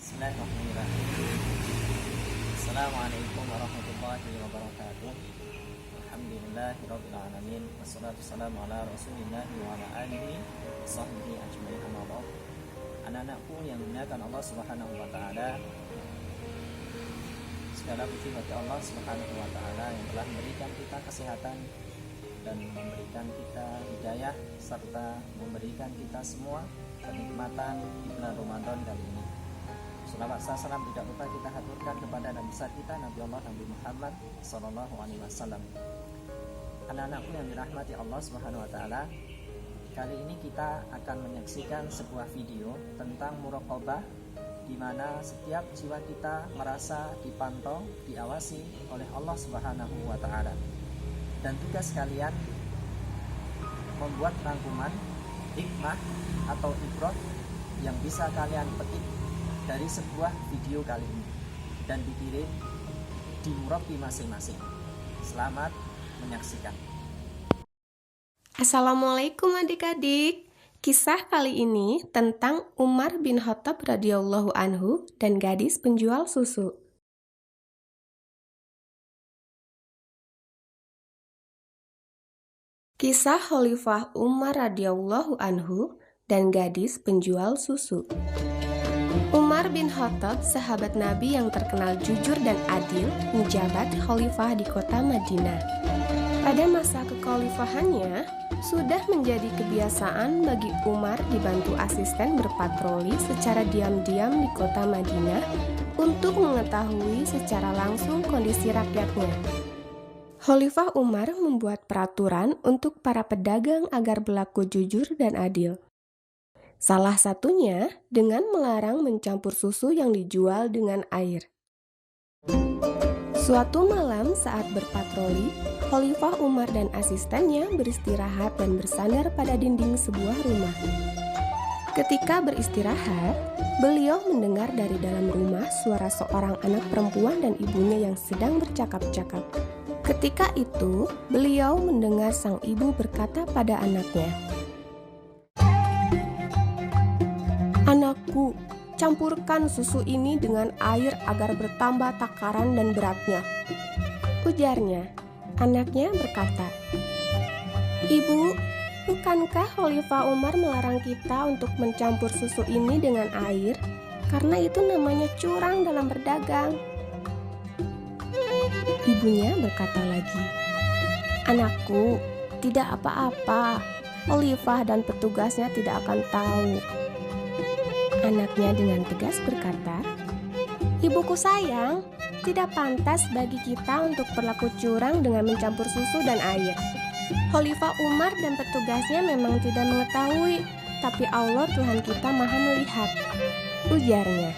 Bismillahirrahmanirrahim. Assalamualaikum warahmatullahi wabarakatuh. Alhamdulillahirabbil alamin. Wassalatu wassalamu ala Rasulillah wa ala alihi washabbihi ajmain. Amma ba'd. Anak-anakku yang dimuliakan Allah Subhanahu wa taala. Segala puji bagi Allah Subhanahu wa taala yang telah memberikan kita kesehatan dan memberikan kita hidayah serta memberikan kita semua kenikmatan di bulan Ramadan kali ini. Salawat salam tidak lupa kita haturkan kepada Nabi besar kita Nabi Allah Nabi Muhammad sallallahu alaihi wasallam. Anak-anakku yang dirahmati Allah Subhanahu wa taala, kali ini kita akan menyaksikan sebuah video tentang muraqabah, di mana setiap jiwa kita merasa dipantau, diawasi oleh Allah Subhanahu wa taala. Dan tugas kalian membuat rangkuman hikmah atau ibrah yang bisa kalian petik dari sebuah video kali ini dan dikirim di murabi masing-masing. Selamat menyaksikan. Assalamualaikum adik-adik. Kisah kali ini tentang Umar bin Khattab radhiyallahu anhu dan gadis penjual susu. Kisah Khalifah Umar radhiyallahu anhu dan gadis penjual susu. Umar bin Khattab, sahabat Nabi yang terkenal jujur dan adil, menjabat khalifah di kota Madinah. Pada masa kekhalifahannya, sudah menjadi kebiasaan bagi Umar dibantu asisten berpatroli secara diam-diam di kota Madinah untuk mengetahui secara langsung kondisi rakyatnya. Khalifah Umar membuat peraturan untuk para pedagang agar berlaku jujur dan adil. Salah satunya dengan melarang mencampur susu yang dijual dengan air. Suatu malam saat berpatroli, Khalifah Umar dan asistennya beristirahat dan bersandar pada dinding sebuah rumah. Ketika beristirahat, beliau mendengar dari dalam rumah suara seorang anak perempuan dan ibunya yang sedang bercakap-cakap. Ketika itu, beliau mendengar sang ibu berkata pada anaknya, "Anakku, campurkan susu ini dengan air agar bertambah takaran dan beratnya," ujarnya. Anaknya berkata, "Ibu, bukankah Khalifah Umar melarang kita untuk mencampur susu ini dengan air? Karena itu namanya curang dalam berdagang." Ibunya berkata lagi, "Anakku, tidak apa-apa. Khalifah dan petugasnya tidak akan tahu." Anaknya dengan tegas berkata, "Ibuku sayang, tidak pantas bagi kita untuk berlaku curang dengan mencampur susu dan air. Khalifah Umar dan petugasnya memang tidak mengetahui, tapi Allah Tuhan kita Maha melihat," ujarnya.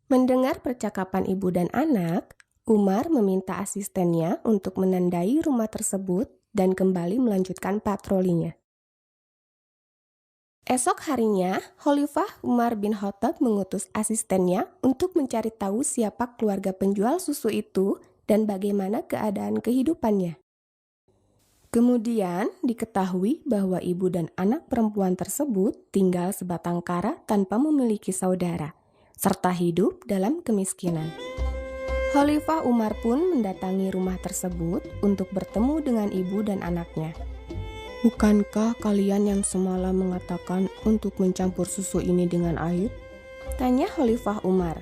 Mendengar percakapan ibu dan anak, Umar meminta asistennya untuk menandai rumah tersebut dan kembali melanjutkan patrolinya. Esok harinya, Khalifah Umar bin Khattab mengutus asistennya untuk mencari tahu siapa keluarga penjual susu itu dan bagaimana keadaan kehidupannya. Kemudian diketahui bahwa ibu dan anak perempuan tersebut tinggal sebatang kara tanpa memiliki saudara, serta hidup dalam kemiskinan. Khalifah Umar pun mendatangi rumah tersebut untuk bertemu dengan ibu dan anaknya. "Bukankah kalian yang semalam mengatakan untuk mencampur susu ini dengan air?" tanya Khalifah Umar.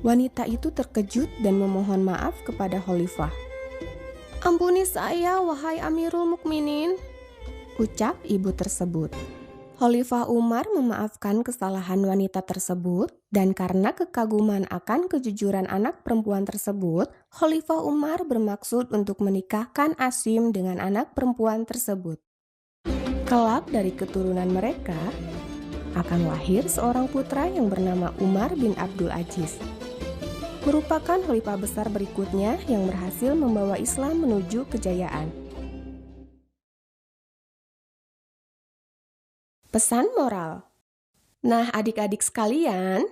Wanita itu terkejut dan memohon maaf kepada Khalifah. "Ampuni saya, wahai Amirul Mukminin," ucap ibu tersebut. Khalifah Umar memaafkan kesalahan wanita tersebut, dan karena kekaguman akan kejujuran anak perempuan tersebut, Khalifah Umar bermaksud untuk menikahkan Asim dengan anak perempuan tersebut. Kelak dari keturunan mereka akan lahir seorang putra yang bernama Umar bin Abdul Aziz, merupakan khalifah besar berikutnya yang berhasil membawa Islam menuju kejayaan. Pesan moral. Nah, adik-adik sekalian,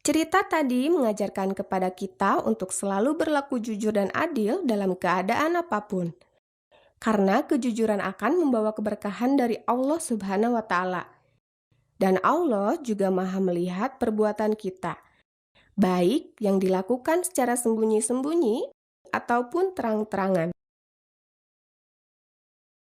cerita tadi mengajarkan kepada kita untuk selalu berlaku jujur dan adil dalam keadaan apapun. Karena kejujuran akan membawa keberkahan dari Allah Subhanahu wa Ta'ala. Dan Allah juga Maha melihat perbuatan kita, baik yang dilakukan secara sembunyi-sembunyi ataupun terang-terangan.